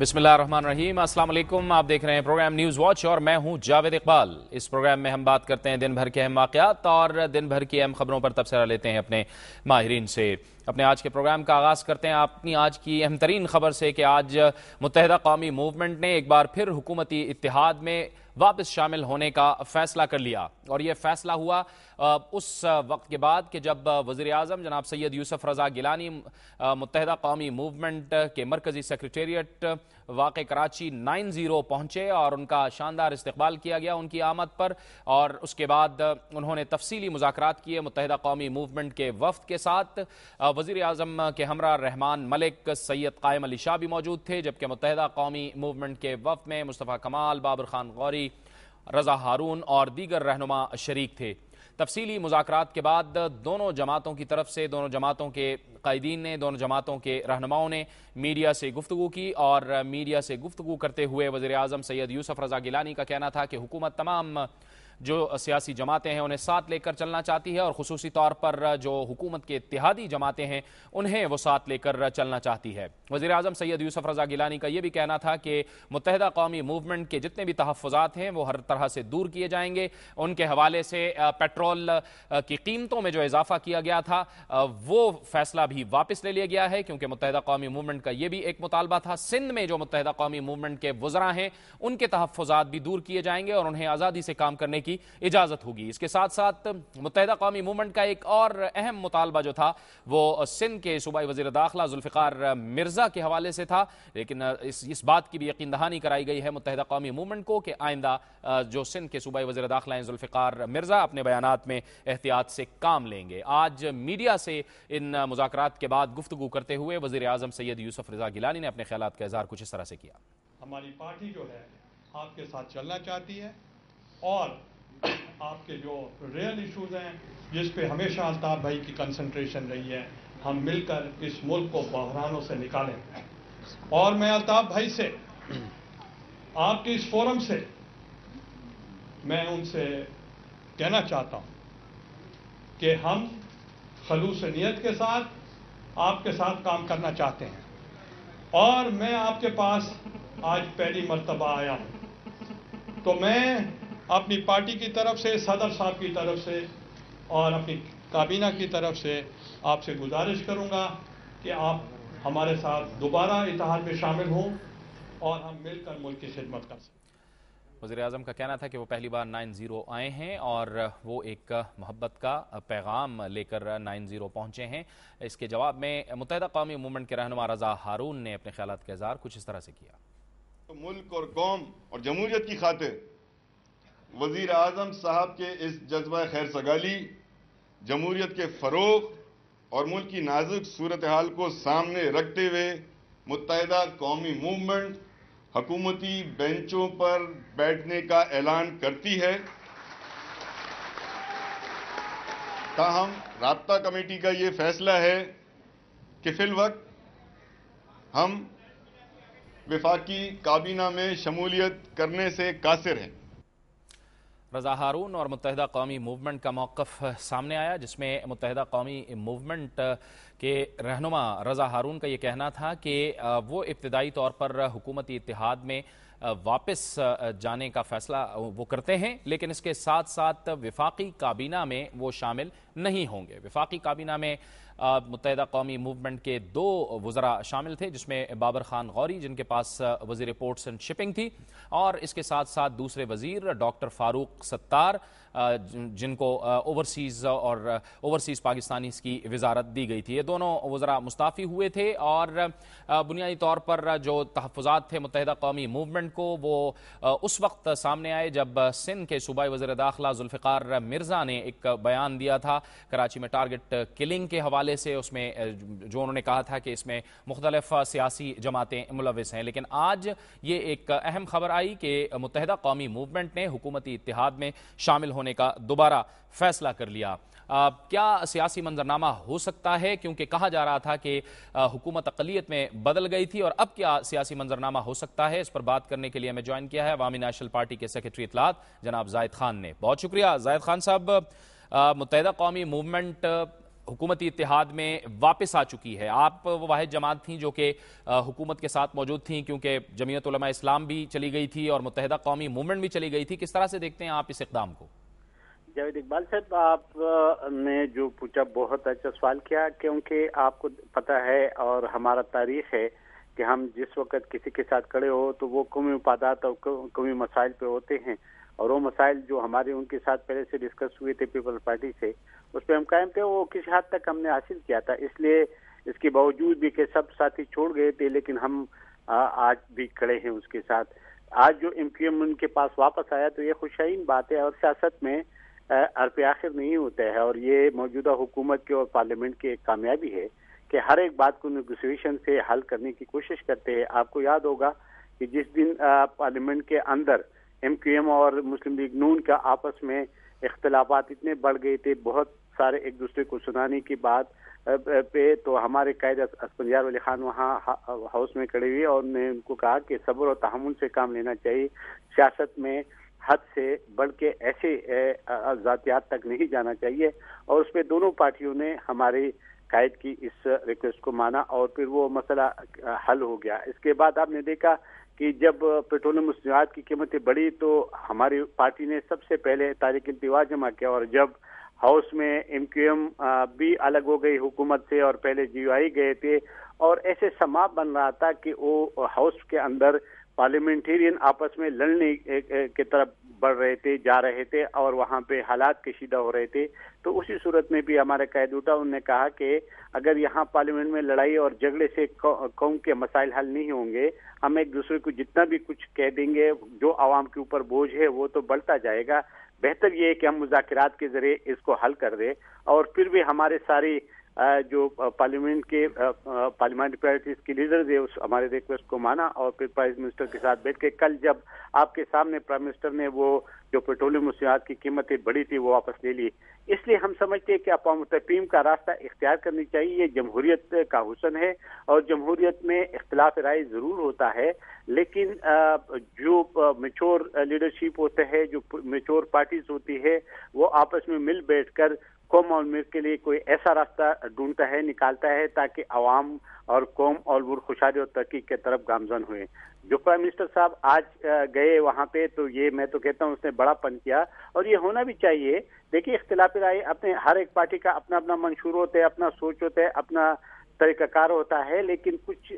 बिस्मिल्लाहिर्रहमानिर्रहीम। अस्सलाम वालेकुम। आप देख रहे हैं प्रोग्राम न्यूज़ वॉच और मैं हूं जावेद इकबाल। इस प्रोग्राम में हम बात करते हैं दिन भर के अहम वाक़यात और दिन भर की अहम खबरों पर तबसरा लेते हैं अपने माहिरीन से। अपने आज के प्रोग्राम का आगाज़ करते हैं अपनी आज की अहम तरीन खबर से कि आज मुत्तहिदा कौमी मूवमेंट ने एक बार फिर हुकूमती इत्तिहाद में वापस शामिल होने का फैसला कर लिया। और यह फैसला हुआ उस वक्त के बाद कि जब वज़ीर आज़म जनाब सैयद यूसुफ रज़ा गिलानी मुत्तहिदा कौमी मूवमेंट के मरकज़ी सेक्रेटेरिएट वाक़ कराची 90 पहुँचे और उनका शानदार इस्तकबाल किया गया उनकी आमद पर। और उसके बाद उन्होंने तफसीली मुज़ाकरात किए मुत्तहिदा कौमी मूवमेंट के वफ़द के साथ। वज़ीर आज़म के हमरा रहमान मलिक, सैयद कायम अली शाह भी मौजूद थे, जबकि मुत्तहिदा कौमी मूवमेंट के वफ़द में मुस्तफ़ा कमाल, बाबर खान गौरी, रज़ा हारून और दीगर रहनुमा शरीक थे। तफसीली मुज़ाकरात के बाद दोनों जमातों की तरफ से, दोनों जमातों के कायदीन ने, दोनों जमातों के रहनुमाओं ने मीडिया से गुफ्तगू की। और मीडिया से गुफ्तगू करते हुए वज़ीर आज़म सैयद यूसुफ रज़ा गिलानी का कहना था कि हुकूमत तमाम जो सियासी जमातें हैं उन्हें साथ लेकर चलना चाहती है और ख़ुसूसी तौर पर जो हुकूमत के इत्तिहादी जमातें हैं उन्हें वो साथ लेकर चलना चाहती है। वज़ीर आज़म सैयद यूसुफ रज़ा गिलानी का ये भी कहना था कि मुत्तहिदा कौमी मूवमेंट के जितने भी तहफ़्फ़ुज़ात हैं वो हर तरह से दूर किए जाएंगे। उनके हवाले से पेट्रोल की कीमतों में जो इजाफा किया गया था वो फ़ैसला भी वापस ले लिया गया है, क्योंकि मुत्तहिदा कौमी मूवमेंट का ये भी एक मुतालबा था। सिंध में जो मुत्तहिदा कौमी मूवमेंट के वज़रा हैं उनके तहफ़्फ़ुज़ात भी दूर किए जाएंगे और उन्हें आज़ादी से काम करने की इजाजत होगी। इसके साथ साथ मुत्तहिदा कौमी मूवमेंट का एक और अहम मुतालबा जो था वो सिंध के सूबाई वज़ीर दाखिला जुल्फ़िकार मिर्ज़ा के हवाले से था, लेकिन इस बात की भी यकीन दहानी कराई गई है मुत्तहिदा कौमी मूवमेंट को कि आइंदा जो सिंध के सूबाई वज़ीर दाखिला हैं जुल्फ़िकार मिर्ज़ा अपने बयानात में एहतियात से काम लेंगे। आज मीडिया से इन मुज़ाकरात के बाद गुफ्तगू करते हुए वज़ीर आज़म सैयद यूसुफ रज़ा गिलानी ने अपने ख़यालात का इज़हार कुछ इस तरह से किया। हमारी पार्टी जो है आपके साथ चलना चाहती है और आपके जो रियल इश्यूज हैं जिस पे हमेशा अल्ताफ़ भाई की कंसंट्रेशन रही है, हम मिलकर इस मुल्क को बहरानों से निकालें। और मैं अल्ताफ़ भाई से आपके इस फोरम से मैं उनसे कहना चाहता हूं कि हम खलूस नियत के साथ आपके साथ काम करना चाहते हैं। और मैं आपके पास आज पहली मर्तबा आया हूं, तो मैं अपनी पार्टी की तरफ से, सदर साहब की तरफ से और अपनी काबीना की तरफ से आपसे गुजारिश करूंगा कि आप हमारे साथ दोबारा इत्तेहाद में शामिल हों और हम मिलकर मुल्क की खिदमत कर सकें। वज़ीर आज़म का कहना था कि वो पहली बार 90 आए हैं और वो एक मोहब्बत का पैगाम लेकर 90 पहुँचे हैं। इसके जवाब में मुत्तहिदा कौमी मूवमेंट के रहनुमा रज़ा हारून ने अपने ख़यालात का इज़हार कुछ इस तरह से किया। तो मुल्क और कौम और जमहूरियत की खातिर वज़ीर आज़म साहब के इस जज्बा खैर सगाली, जमहूरियत के फ़रोग़ और मुल्क की नाजुक सूरत हाल को सामने रखते हुए मुत्तहिदा कौमी मूवमेंट हुकूमती बेंचों पर बैठने का ऐलान करती है। ताहम राब्ता कमेटी का ये फैसला है कि फिल वक्त हम वफाकी काबीना में शमूलियत करने से कासिर हैं। रज़ा हारून और मुत्तहिदा कौमी मूवमेंट का मौक़िफ़ सामने आया, जिसमें मुत्तहिदा कौमी मूवमेंट के रहनुमा रज़ा हारून का ये कहना था कि वो इब्तिदाई तौर पर हुकूमती इत्तिहाद में वापस जाने का फ़ैसला वो करते हैं, लेकिन इसके साथ साथ वफाकी काबीना में वो शामिल नहीं होंगे। वफाकी काबीना में मुत्तहिदा कौमी मूवमेंट के 2 वज़रा शामिल थे, जिसमें बाबर खान गौरी जिनके पास वज़ीर पोर्ट्स एंड शिपिंग थी, और इसके साथ साथ दूसरे वज़ीर डॉक्टर फ़ारूक सत्तार जिनको ओवरसीज़ पाकिस्तानी की वजारत दी गई थी। ये दोनों वज़रा मुस्ताफ़ी हुए थे और बुनियादी तौर पर जो तहफ़्फ़ुज़ात थे मुत्तहिदा कौमी मूवमेंट को वो उस वक्त सामने आए जब सिंध के सूबाई वज़ीर दाखिला जुल्फ़िकार मिर्ज़ा ने एक बयान दिया था कराची में टारगेट किलिंग के हवाले से। उसमें जो उन्होंने कहा था कि इसमें मुख्तलिफ सियासी जमातें मुलविस हैं। लेकिन आज ये एक अहम खबर आई कि मुत्तहिदा कौमी मूवमेंट ने हुकूमती इत्तिहाद में शामिल होने का दोबारा फैसला कर लिया। क्या सियासी मंजरनामा हो सकता है, क्योंकि कहा जा रहा था कि हुकूमत अक़लियत में बदल गई थी, और अब क्या सियासी मंजरनामा हो सकता है, इस पर बात करने के लिए हमें ज्वाइन किया है अवामी नेशनल पार्टी के सेक्रेटरी इत्तलात जनाब जाहिद खान ने। बहुत शुक्रिया जाहिद खान साहब। मुत्तहिदा कौमी मूवमेंट हुकूमती इत्तेहाद में वापस आ चुकी है। आप वो वाहिद जमात थी जो कि हुकूमत के साथ मौजूद थी, क्योंकि जमीयत उलमा इस्लाम भी चली गई थी और मुत्तहिदा कौमी मूवमेंट भी चली गई थी। किस तरह से देखते हैं आप इस इक़दाम को? जावेद इकबाल साहब, आपने जो पूछा बहुत अच्छा सवाल किया, क्योंकि आपको पता है और हमारा तारीख है कि हम जिस वक्त किसी के साथ खड़े हो तो वो कौमी मफादात और कौमी मसाइल पे होते हैं, और वो मसाइल जो हमारे उनके साथ पहले से डिस्कस हुए थे पीपल्स पार्टी से, उस पर हम कायम थे, वो किसी हद तक हमने हासिल किया था। इसलिए इसके बावजूद भी कि सब साथी छोड़ गए थे, लेकिन हम आज भी खड़े हैं उसके साथ। आज जो MQM उनके पास वापस आया तो ये खुशाइन बात है, और सियासत में अरप आखिर नहीं होता है, और ये मौजूदा हुकूमत के और पार्लियामेंट की एक कामयाबी है कि हर एक बात को नेगोशिएशन से हल करने की कोशिश करते हैं। आपको याद होगा कि जिस दिन पार्लियामेंट के अंदर MQM और मुस्लिम लीग नून का आपस में इख्तलाफात इतने बढ़ गए थे, बहुत सारे एक दूसरे को सुनाने की बात पे, तो हमारे कायद असफंदियार वली खान वहाँ हाउस में खड़े हुए और उन्होंने उनको कहा कि सब्र और तहम्मुल से काम लेना चाहिए, सियासत में हद से बढ़ के ऐसे ज़ातियात तक नहीं जाना चाहिए। और उस पर दोनों पार्टियों ने हमारे कायद की इस रिक्वेस्ट को माना और फिर वो मसला हल हो गया। इसके बाद आपने देखा कि जब पेट्रोलियम मसनूआत की कीमतें बढ़ी तो हमारी पार्टी ने सबसे पहले तारीख इंतवा जमा किया, और जब हाउस में MQM भी अलग हो गई हुकूमत से और पहले GUI गए थे, और ऐसे समा बन रहा था कि वो हाउस के अंदर पार्लियामेंटेरियन आपस में लड़ने की तरफ बढ़ रहे थे, जा रहे थे, और वहाँ पे हालात कशीदा हो रहे थे। तो उसी सूरत में भी हमारे कायद उठा, उन्होंने कहा कि अगर यहाँ पार्लियामेंट में लड़ाई और झगड़े से कौम के मसाइल हल नहीं होंगे, हम एक दूसरे को जितना भी कुछ कह देंगे, जो आवाम के ऊपर बोझ है वो तो बढ़ता जाएगा। बेहतर ये है कि हम मुज़ाकरात के जरिए इसको हल कर दें। और फिर भी हमारे सारी जो पार्लियामेंट के पार्लियामेंट्री पार्टीज के लीडर्स है उस हमारे रिक्वेस्ट को माना, और फिर प्राइम मिनिस्टर के साथ बैठ के कल जब आपके सामने प्राइम मिनिस्टर ने वो जो पेट्रोलियम मसनूआत की कीमतें बढ़ी थी वो वापस ले ली। इसलिए हम समझते हैं कि अक़वाम मुत्तहिदा का रास्ता इख्तियार करनी चाहिए। ये जमहूरियत का हुस्न है, और जमहूरियत में इख्तिलाफ राय जरूर होता है, लेकिन जो मैच्योर लीडरशिप होता है, जो मैच्योर पार्टीज होती है, वो आपस में मिल बैठकर कौम और मुल्क के लिए कोई ऐसा रास्ता ढूंढता है, निकालता है, ताकि आवाम और कौम और मुल्क खुशहाली और तरक्की के तरफ गामजन हुए। जो प्राइम मिनिस्टर साहब आज गए वहाँ पे, तो ये मैं तो कहता हूँ उसने बड़ापन किया, और ये होना भी चाहिए। देखिए, इख्तिलाफी राय अपने हर एक पार्टी का अपना अपना मंशूर होता है, अपना सोच होता है, अपना तरीकाकार होता है, लेकिन कुछ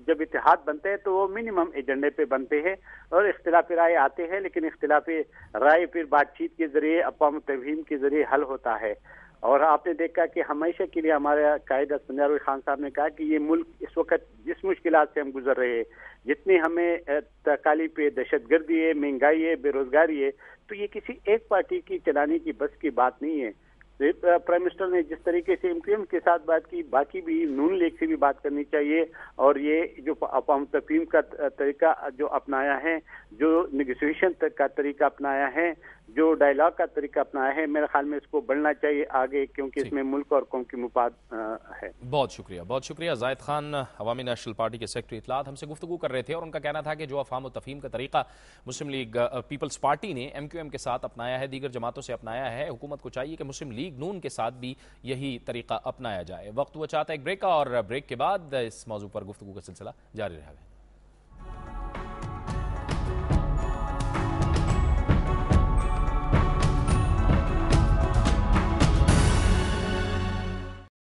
जब इत्तेहाद बनते हैं तो वो मिनिमम एजेंडे पे बनते हैं, और इख्तिलाफी राय आते हैं, लेकिन इख्तिलाफी राय फिर बातचीत के जरिए, अक़वाम मुत्तहिदा के जरिए हल होता है। और आपने देखा कि हमेशा के लिए हमारे कायद असफंदियार वली खान साहब ने कहा कि ये मुल्क इस वक्त जिस मुश्किलात से हम गुजर रहे हैं, जितनी हमें तकालीफ पे दहशतगर्दी है, महंगाई है, बेरोजगारी है, तो ये किसी एक पार्टी की चलाने की बस की बात नहीं है। प्राइम मिनिस्टर ने जिस तरीके से MQM के साथ बात की, बाकी भी नून लीग से भी बात करनी चाहिए, और ये जो अक़वाम मुत्तहिदा का तरीका जो अपनाया है, जो नेगोशिएशन का तरीका अपनाया है, जो डायलॉग का तरीका अपनाया है, मेरे ख्याल में इसको बढ़ना चाहिए आगे, क्योंकि इसमें मुल्क और कौम की मुफाद है। बहुत शुक्रिया। जाहिद खान अवामी नेशनल पार्टी के सेक्रेटरी इत्तलात हमसे गुफ्तगू कर रहे थे, और उनका कहना था कि जो अफ़हाम व तफ़हीम का तरीका मुस्लिम लीग पीपल्स पार्टी ने MQM के साथ अपनाया है, दीगर जमातों से अपनाया है, हुकूमत को चाहिए कि मुस्लिम लीग नून के साथ भी यही तरीका अपनाया जाए। वक्त हुआ चाहता है एक ब्रेक का, और ब्रेक के बाद इस मौजू पर गुफ्तगू का सिलसिला जारी रहेगा।